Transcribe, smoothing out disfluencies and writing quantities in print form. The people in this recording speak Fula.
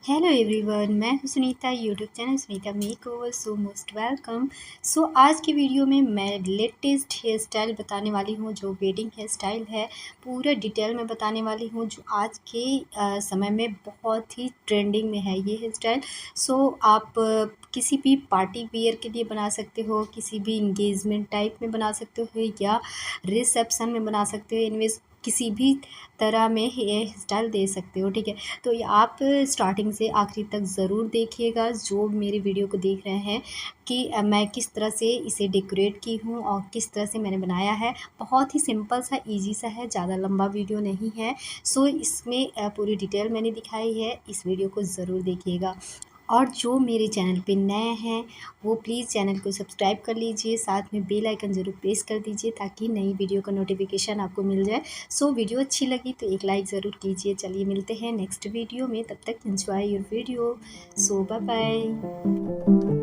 Hello everyone, मैं हूं Sunita. YouTube channel Sunita makeover, so most welcome. So आज की वीडियो में मैं लेटेस्ट हेयर स्टाइल बताने वाली हूं, जो वेडिंग हेयर स्टाइल है। पूरा डिटेल में बताने वाली हूं, जो आज के समय में बहुत ही ट्रेंडिंग में है ये हेयर स्टाइल। सो आप किसी भी पार्टी वियर के लिए बना सकते हो, किसी भी इंगेजमेंट टाइप में बना सकते हो या रिसेप्शन में बना सकते हो। इनमें किसी भी तरह में हेयर स्टाइल दे सकते हो, ठीक है। तो ये आप स्टार्टिंग से आखिरी तक ज़रूर देखिएगा, जो मेरे वीडियो को देख रहे हैं, कि मैं किस तरह से इसे डेकोरेट की हूँ और किस तरह से मैंने बनाया है। बहुत ही सिंपल सा, इजी सा है, ज़्यादा लंबा वीडियो नहीं है। सो इसमें पूरी डिटेल मैंने दिखाई है, इस वीडियो को ज़रूर देखिएगा। और जो मेरे चैनल पे नए हैं वो प्लीज़ चैनल को सब्सक्राइब कर लीजिए, साथ में बेल आइकन ज़रूर प्रेस कर दीजिए ताकि नई वीडियो का नोटिफिकेशन आपको मिल जाए। सो वीडियो अच्छी लगी तो एक लाइक ज़रूर कीजिए। चलिए मिलते हैं नेक्स्ट वीडियो में, तब तक enjoy your video. So bye bye.